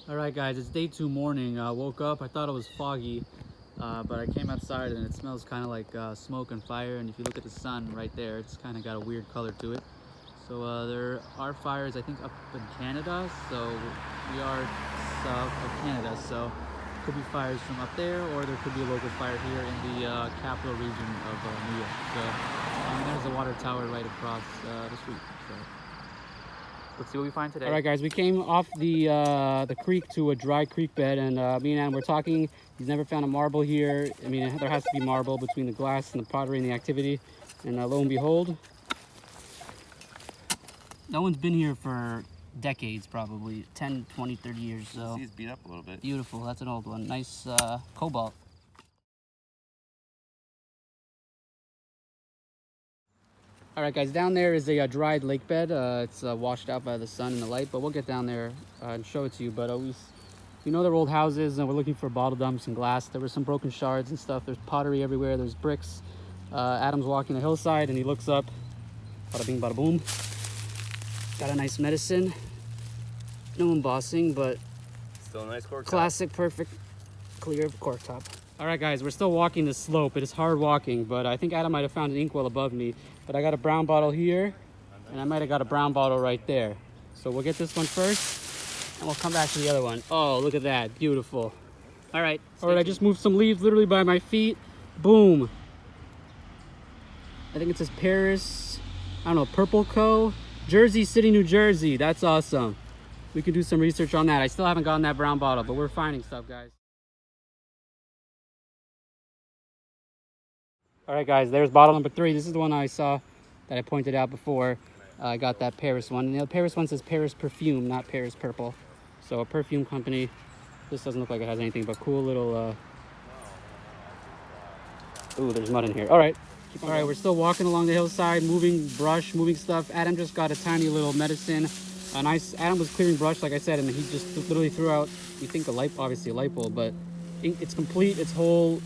All right, guys, it's day 2 morning. Woke up, I thought it was foggy, but I came outside and it smells kind of like smoke and fire. And if you look at the sun right there, it's kind of got a weird color to it. So there are fires, I think, up in Canada. So we are south of Canada. So could be fires from up there, or there could be a local fire here in the capital region of New York. So there's a water tower right across the street. So let's see what we find today. All right, guys, we came off the creek to a dry creek bed, and me and Adam were talking. He's never found a marble here. I mean, there has to be marble between the glass and the pottery and the activity. And lo and behold, no one's been here for decades, probably 10, 20, 30 years. So he's beat up a little bit. Beautiful. That's an old one. Nice cobalt. All right, guys, down there is a dried lake bed. It's washed out by the sun and the light, but we'll get down there and show it to you. But you know, they're old houses, and we're looking for bottle dumps and glass. There were some broken shards and stuff. There's pottery everywhere. There's bricks. Adam's walking the hillside, and he looks up. Bada bing, bada boom. Got a nice medicine. No embossing, but still a nice cork classic, top. Perfect, clear cork top. All right, guys, we're still walking the slope. It is hard walking, but I think Adam might have found an inkwell above me. But I got a brown bottle here, and I might have got a brown bottle right there. So we'll get this one first, and we'll come back to the other one. Oh, look at that. Beautiful. All right. I just moved some leaves literally by my feet. Boom. I think it says Paris, I don't know, Purple Co. Jersey City, New Jersey. That's awesome. We can do some research on that. I still haven't gotten that brown bottle, but we're finding stuff, guys. All right, guys, there's bottle number 3. This is the one I saw that I pointed out before. I got that Paris one. And the Paris one says Paris Perfume, not Paris Purple. So a perfume company. This doesn't look like it has anything but cool little... Ooh, there's mud in here. All right. All right, we're still walking along the hillside, moving brush, moving stuff. Adam just got a tiny little medicine. Adam was clearing brush, like I said, and he just literally threw out, you think obviously a light bulb, but it's complete, it's whole.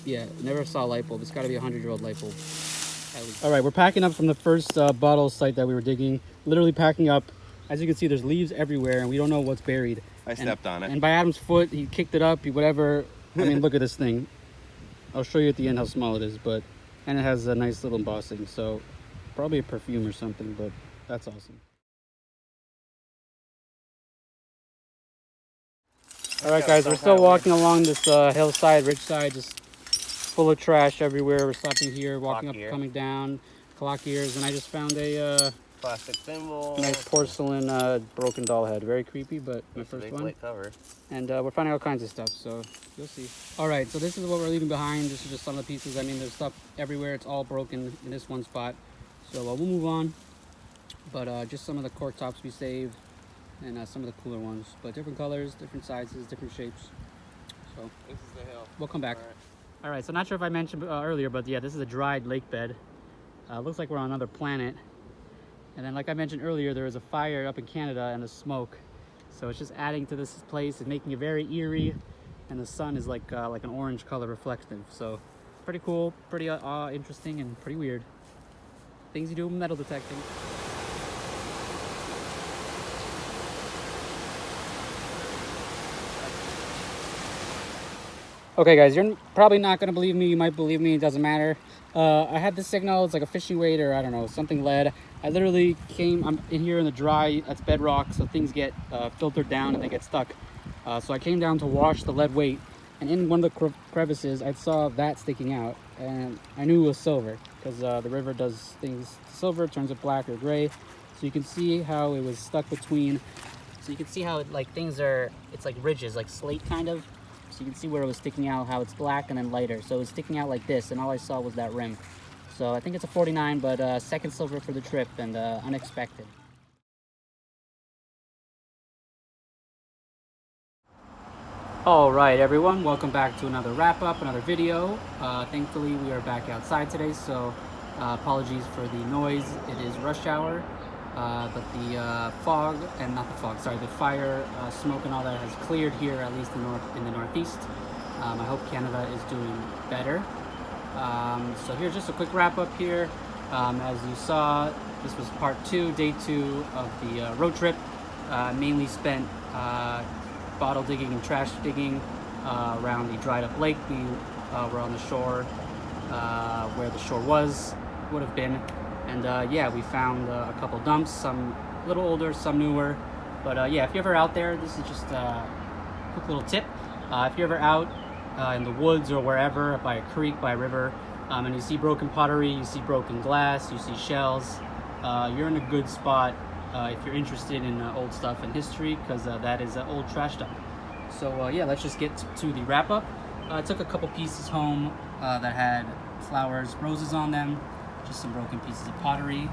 Yeah, never saw a light bulb. It's got to be a 100-year-old light bulb, at least. All right, we're packing up from the first bottle site that we were digging. Literally packing up. As you can see, there's leaves everywhere, and we don't know what's buried. I stepped on it. And by Adam's foot, he kicked it up, whatever. I mean, look at this thing. I'll show you at the end how small it is, and it has a nice little embossing, so probably a perfume or something, but that's awesome. All right, guys, we're still walking along this hillside, ridgeside, just full of trash everywhere. We're stopping here, walking up, coming down, clock ears, and I just found a plastic thimble, nice porcelain broken doll head. Very creepy, but my first one. Cover. And we're finding all kinds of stuff, so you'll see. All right, so this is what we're leaving behind. This is just some of the pieces. I mean, there's stuff everywhere. It's all broken in this one spot. So we'll move on. But just some of the cork tops we saved, and some of the cooler ones. But different colors, different sizes, different shapes. So this is the hill. We'll come back. All right, so not sure if I mentioned earlier, but yeah, this is a dried lake bed. Looks like we're on another planet. And then, like I mentioned earlier, there was a fire up in Canada and the smoke. So it's just adding to this place and making it very eerie. And the sun is like an orange color reflective. So pretty cool, pretty interesting, and pretty weird. Things you do with metal detecting. Okay, guys, you're probably not going to believe me. You might believe me. It doesn't matter. I had this signal. It's like a fishing weight or, I don't know, something lead. I literally I'm in here in the dry. That's bedrock, so things get filtered down and they get stuck. So I came down to wash the lead weight. And in one of the crevices, I saw that sticking out. And I knew it was silver because the river does things to silver, turns it black or gray. So you can see how it was stuck between. So you can see how it's like ridges, like slate kind of. So you can see where it was sticking out, how it's black and then lighter. So it was sticking out like this, and all I saw was that rim. So I think it's a 49, but second silver for the trip, and unexpected. All right, everyone, welcome back to another wrap-up, another video. Thankfully, we are back outside today, so apologies for the noise. It is rush hour. But the fog, and not the fog, sorry, the fire, smoke and all that has cleared here, at least in the northeast. I hope Canada is doing better. So here's just a quick wrap up here. As you saw, this was part 2, day 2 of the road trip. Mainly spent bottle digging and trash digging around the dried up lake. We were on the shore where the shore would have been, and yeah, we found a couple dumps, some a little older, some newer. But yeah, if you're ever out there, this is just a quick little tip. If you're ever out in the woods or wherever, by a creek, by a river, and you see broken pottery, you see broken glass, you see shells, you're in a good spot if you're interested in old stuff and history, because that is an old trash dump. So yeah, let's just get to the wrap up. I took a couple pieces home that had flowers, roses on them, just some broken pieces of pottery.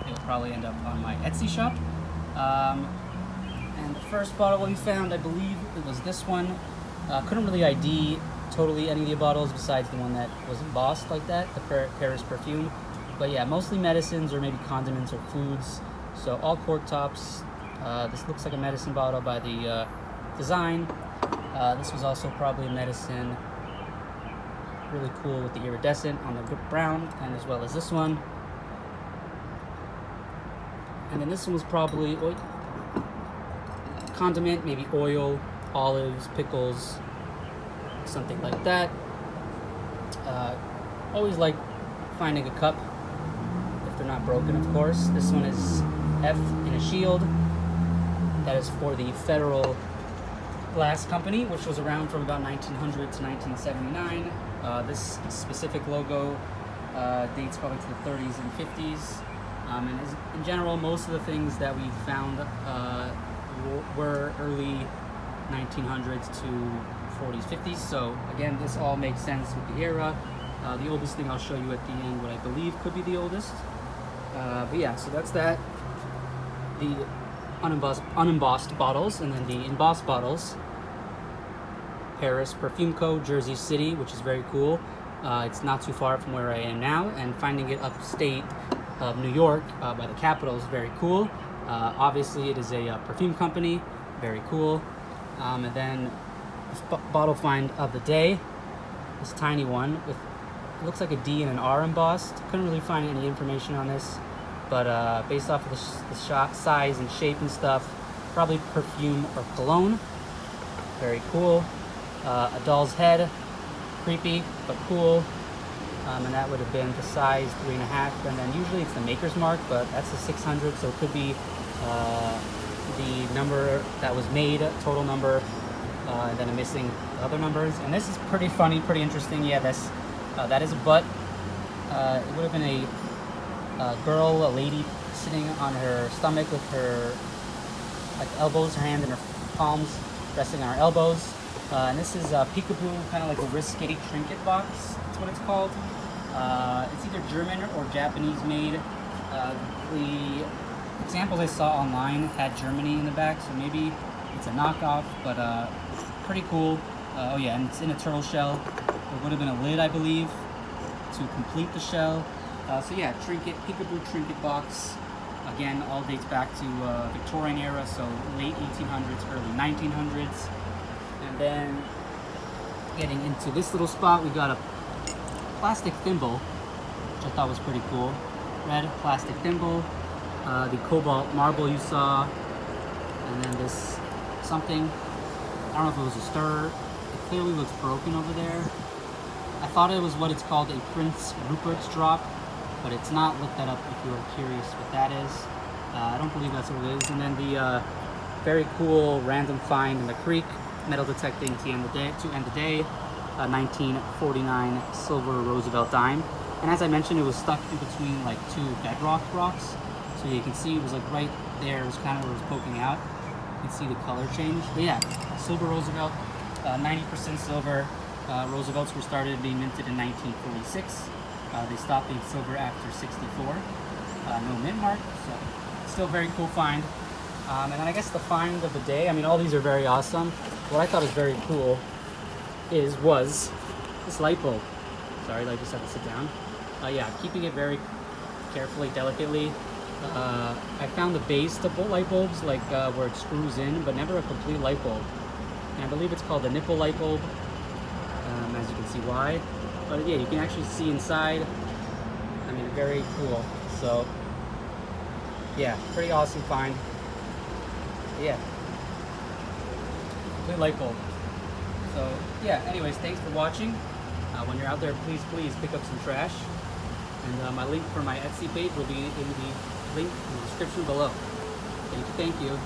It'll probably end up on my Etsy shop. And the first bottle we found, I believe it was this one. Couldn't really ID totally any of the bottles besides the one that was embossed like that, the Paris perfume. But yeah, mostly medicines or maybe condiments or foods. So all cork tops. This looks like a medicine bottle by the design. This was also probably a medicine. Really cool with the iridescent on the brown, and as well as this one. And then this one was probably condiment, maybe oil, olives, pickles, something like that. Always like finding a cup if they're not broken, of course. This one is F in a shield. That is for the Federal Glass Company, which was around from about 1900 to 1979. This specific logo dates probably to the 30s and 50s. And in general, most of the things that we found were early 1900s to 40s, 50s. So again, this all makes sense with the era. The oldest thing I'll show you at the end, what I believe could be the oldest. But yeah, so that's that. The unembossed bottles, and then the embossed bottles. Paris Perfume Co., Jersey City, which is very cool. It's not too far from where I am now, and finding it upstate of New York by the Capitol is very cool. Obviously, it is a perfume company, very cool. And then this bottle find of the day, this tiny one with, it looks like a D and an R embossed. Couldn't really find any information on this, but based off of the size and shape and stuff, probably perfume or cologne. Very cool. A doll's head, creepy but cool. And that would have been the size 3.5, and then usually it's the maker's mark, but that's the 600, so it could be the number that was made, total number, and then I'm missing other numbers. And this is pretty funny, pretty interesting. Yeah, that is a butt. It would have been a girl, a lady sitting on her stomach with her elbows, her hand in her palms, resting on her elbows. And this is Peekaboo, kind of like a wrist skitty trinket box. That's what it's called. It's either German or Japanese made. The examples I saw online had Germany in the back, so maybe it's a knockoff, but pretty cool. Oh yeah, and it's in a turtle shell. There would have been a lid, I believe, to complete the shell. So yeah, trinket, Peekaboo trinket box. Again, all dates back to Victorian era, so late 1800s, early 1900s. And then getting into this little spot, we got a plastic thimble, which I thought was pretty cool. Red plastic thimble, the cobalt marble you saw, and then this something, I don't know if it was a stir. It clearly looks broken over there. I thought it was what it's called, a Prince Rupert's drop, but it's not. Look that up if you're curious what that is. I don't believe that's what it is. And then the very cool random find in the creek, metal detecting to end the day, 1949 silver Roosevelt dime. And as I mentioned, it was stuck in between like two bedrock rocks, so you can see it was like right there. It was kind of where it was poking out. You can see the color change. But yeah, silver Roosevelt, 90% silver. Roosevelts were started being minted in 1946. They stopped being silver after 64. No mint mark, so still very cool find. And then I guess the find of the day, I mean, all these are very awesome. What I thought was very cool was this light bulb. Sorry, I just had to sit down. Yeah, keeping it very carefully, delicately. I found the base to light bulbs, like where it screws in, but never a complete light bulb. And I believe it's called the nipple light bulb, as you can see why. But yeah, you can actually see inside. I mean, very cool. So yeah, pretty awesome find. Yeah, complete light bulb. So yeah, anyways, thanks for watching. When you're out there, please pick up some trash. And my link for my Etsy page will be in the link in the description below. Thank you.